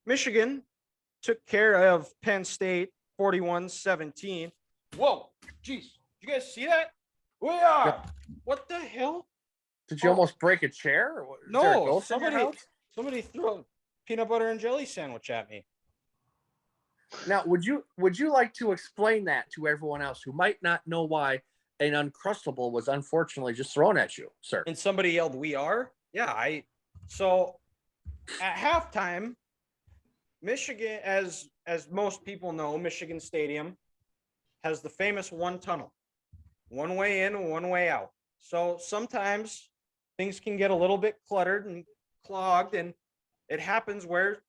Michigan took care of Penn State 41-17. Whoa, jeez. Did you guys see that? We are. Yep. What the hell? Did you almost break a chair? Is there a No, ghost in your house? somebody threw a peanut butter and jelly sandwich at me. Now, would you like to explain that to everyone else who might not know why an Uncrustable was unfortunately just thrown at you, sir? And somebody yelled, "We are." Yeah, so at halftime, Michigan, as most people know, Michigan Stadium has the famous one tunnel, one way in, one way out. So sometimes things can get a little bit cluttered and clogged, and it happens where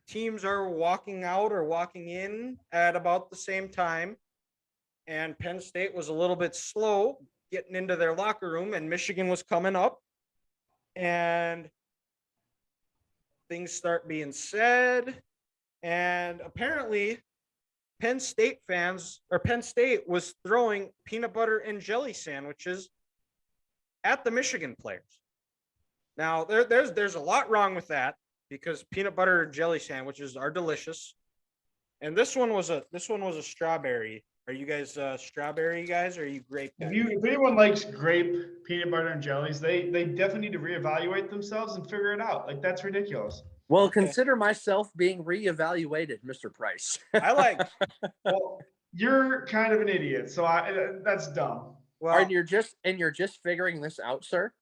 teams are walking out or walking in at about the same time. And Penn State was a little bit slow getting into their locker room, and Michigan was coming up, and things start being said. And apparently, Penn State was throwing peanut butter and jelly sandwiches at the Michigan players. Now, there's a lot wrong with that because peanut butter and jelly sandwiches are delicious. And this one was a strawberry. Are you guys strawberry guys or are you grape guys? If anyone likes grape peanut butter and jellies, they definitely need to reevaluate themselves and figure it out. Like, that's ridiculous. Well, consider myself being reevaluated, Mr. Price. Well, you're kind of an idiot, so that's dumb. Well, and you're just figuring this out, sir?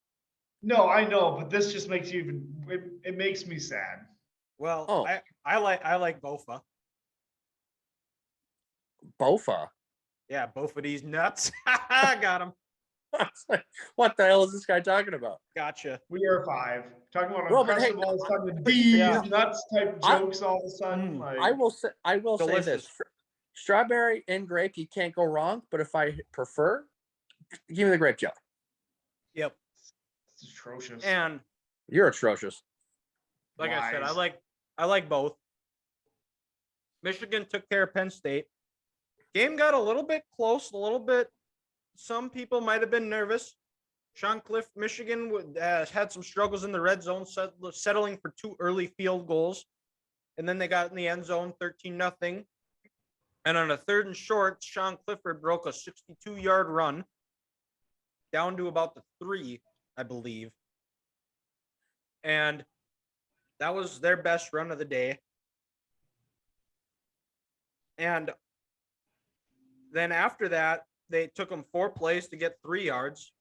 No, I know, but this just makes you it makes me sad. Well, I like Bofa. Bofa? Yeah, both of these nuts. I got him. What the hell is this guy talking about? Gotcha. We are five. Talking about Uncrustables, talking these nuts type jokes all of a sudden. I will say this. Strawberry and grape, you can't go wrong. But if I prefer, give me the grape jelly. Yep. It's atrocious. And you're atrocious. Like I said, I like both. Michigan took care of Penn State. Game got a little bit close, a little bit. Some people might have been nervous. Sean Cliff, Michigan had some struggles in the red zone, settling for 2 early field goals. And then they got in the end zone 13-0. And on a 3rd and short, Sean Clifford broke a 62-yard run down to about the 3, I believe. And that was their best run of the day. And then after that, they took them 4 plays to get 3 yards.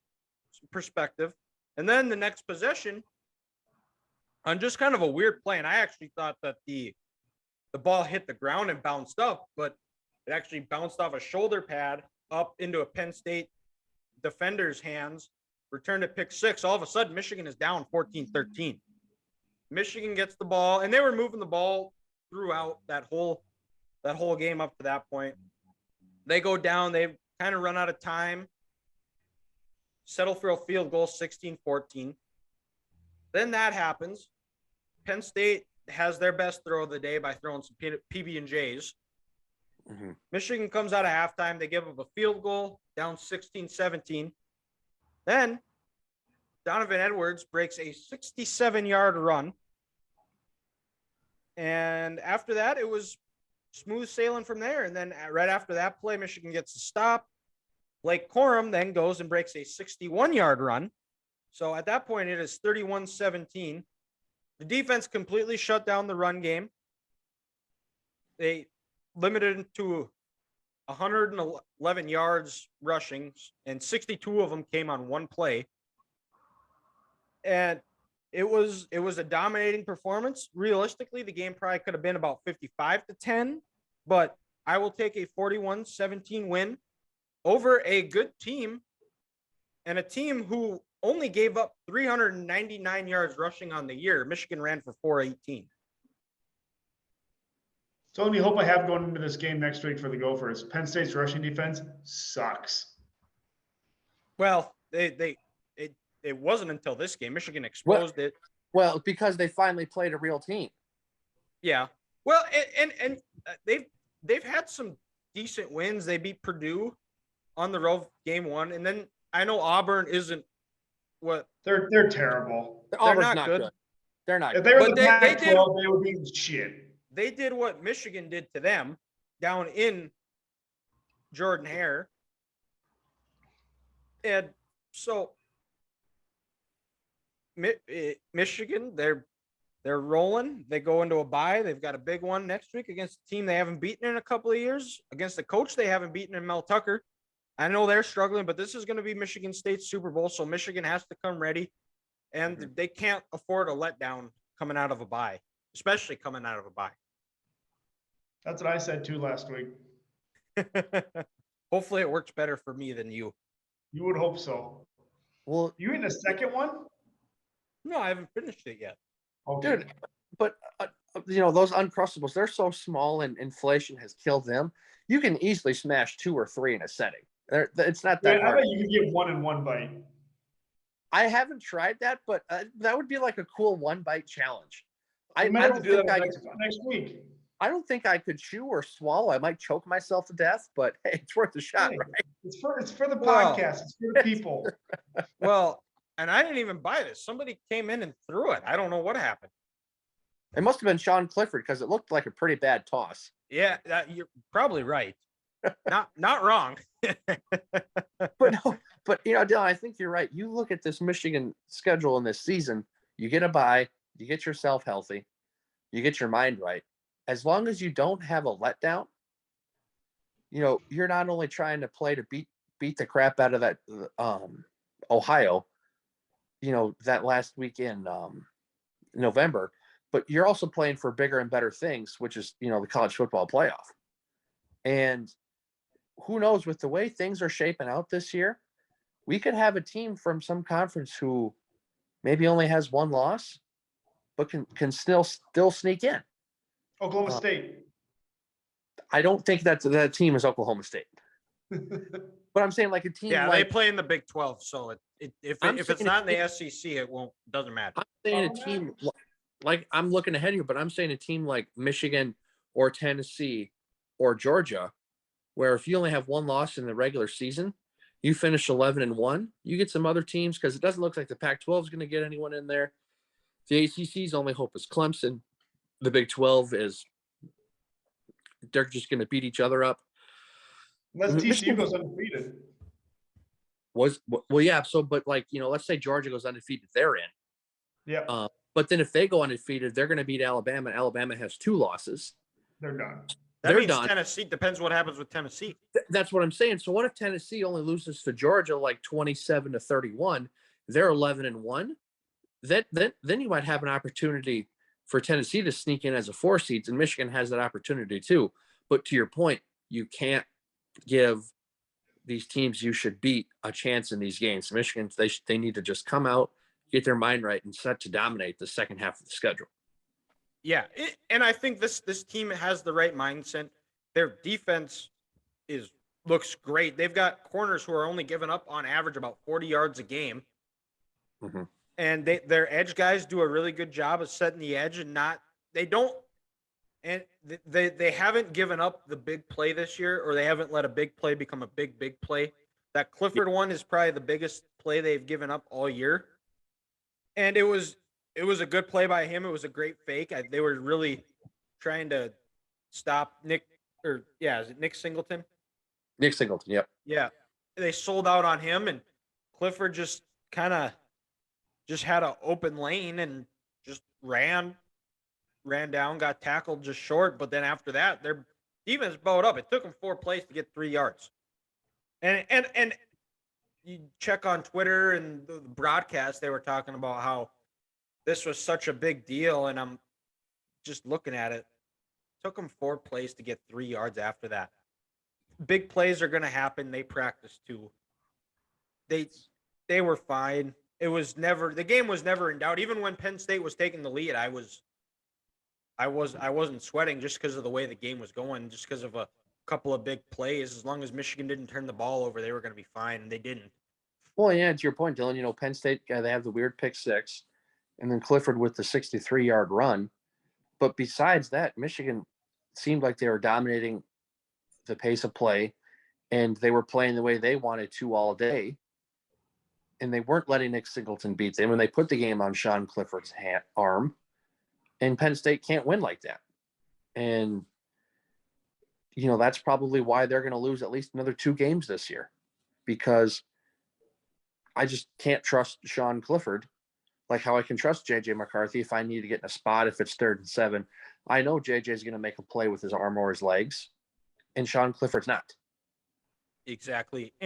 Some perspective. And then the next possession, on just kind of a weird play, and I actually thought that the ball hit the ground and bounced up, but it actually bounced off a shoulder pad up into a Penn State defender's hands, returned at pick 6. All of a sudden, Michigan is down 14-13. Michigan gets the ball, and they were moving the ball throughout that whole game up to that point. They go down. They kind of run out of time. Settle for a field goal, 16-14. Then that happens. Penn State has their best throw of the day by throwing some PB&Js. Mm-hmm. Michigan comes out of halftime. They give up a field goal, down 16-17. Then Donovan Edwards breaks a 67-yard run. And after that, it was smooth sailing from there. And then right after that play, Michigan gets a stop. Blake Corum then goes and breaks a 61-yard run. So at that point, it is 31-17. The defense completely shut down the run game. They limited it to 111 yards rushing, and 62 of them came on one play. And it was a dominating performance. Realistically, the game probably could have been about 55-10, but I will take a 41-17 win over a good team and a team who only gave up 399 yards rushing on the year. Michigan ran for 418. It's the only hope I have going into this game next week for the Gophers. Penn State's rushing defense sucks. Well, it wasn't until this game. Michigan exposed it. Well, because they finally played a real team. Yeah. Well, and they've had some decent wins. They beat Purdue on the road game 1, and then I know Auburn isn't what they're terrible. They're not good. They're not. If they were But the they Pac-12, they would be shit. They did what Michigan did to them down in Jordan Hare. And so Michigan, they're rolling. They go into a bye. They've got a big one next week against a team they haven't beaten in a couple of years, against the coach they haven't beaten in Mel Tucker. I know they're struggling, but this is going to be Michigan State's Super Bowl, so Michigan has to come ready, and they can't afford a letdown coming out of a bye, especially coming out of a bye. That's what I said too last week. Hopefully it works better for me than you. You would hope so. Well, You in the second one? No, I haven't finished it yet. Okay. dude, but those Uncrustables, they're so small, and inflation has killed them. You can easily smash 2 or 3 in a setting. It's not that Yeah, I hard. bet you can get one in one bite. I haven't tried that, but that would be like a cool 1-bite challenge. We I might have to don't do think that I next week. I don't think I could chew or swallow. I might choke myself to death, but hey, it's worth a shot, Hey, right? It's for the Well- podcast. It's for the people. Well, and I didn't even buy this. Somebody came in and threw it. I don't know what happened. It must have been Sean Clifford because it looked like a pretty bad toss. Yeah, you're probably right. Not wrong. But no, but Dylan, I think you're right. You look at this Michigan schedule in this season, you get a bye, you get yourself healthy, you get your mind right. As long as you don't have a letdown, you're not only trying to play to beat the crap out of that Ohio, that last week in November, but you're also playing for bigger and better things, which is, the college football playoff. And who knows, with the way things are shaping out this year, we could have a team from some conference who maybe only has 1 loss, but can still sneak in. Oklahoma State. I don't think that team is Oklahoma State, but I'm saying like a team. Yeah, like, they play in the Big 12, so if it's not in the SEC, doesn't matter. I'm saying a team like I'm looking ahead here, but I'm saying a team like Michigan or Tennessee or Georgia, where if you only have 1 loss in the regular season, you finish 11-1. You get some other teams because it doesn't look like the Pac-12 is going to get anyone in there. The ACC's only hope is Clemson. The Big 12 is they're just going to beat each other up. Unless TCU Michigan goes undefeated. Yeah. So, but let's say Georgia goes undefeated, they're in. Yeah. But then if they go undefeated, they're going to beat Alabama. Alabama has 2 losses. They're done. That means done. Tennessee depends what happens with Tennessee. That's what I'm saying. So what if Tennessee only loses to Georgia like 27-31? They're 11-1. Then you might have an opportunity for Tennessee to sneak in as a 4 seed, and Michigan has that opportunity too. But to your point, you can't give these teams you should beat a chance in these games. Michigan, they need to just come out, get their mind right, and set to dominate the second half of the schedule. Yeah, and I think this team has the right mindset. Their defense looks great. They've got corners who are only giving up on average about 40 yards a game. Mm-hmm. And their edge guys do a really good job of setting the edge they haven't given up the big play this year, or they haven't let a big play become a big play. That Clifford one is probably the biggest play they've given up all year. And it was a good play by him. It was a great fake. They were really trying to stop Nick is it Nick Singleton? Nick Singleton, yep. Yeah. They sold out on him, and Clifford just kind of just had an open lane and just ran down, got tackled just short. But then after that, their defense bowed up. It took them 4 plays to get 3 yards. And you check on Twitter and the broadcast, they were talking about how this was such a big deal. And I'm just looking at it. It took them 4 plays to get 3 yards after that. Big plays are going to happen. They practice too. They were fine. The game was never in doubt. Even when Penn State was taking the lead, I wasn't sweating just because of the way the game was going, just because of a couple of big plays. As long as Michigan didn't turn the ball over, they were going to be fine, and they didn't. Well, yeah, to your point, Dylan, Penn State, they have the weird pick 6, and then Clifford with the 63-yard run. But besides that, Michigan seemed like they were dominating the pace of play, and they were playing the way they wanted to all day. And they weren't letting Nick Singleton beat them. And they put the game on Sean Clifford's arm. And Penn State can't win like that. And, you know, that's probably why they're going to lose at least another 2 games this year, because I just can't trust Sean Clifford like how I can trust JJ McCarthy if I need to get in a spot if it's 3rd and 7. I know JJ is going to make a play with his arm or his legs, and Sean Clifford's not. Exactly.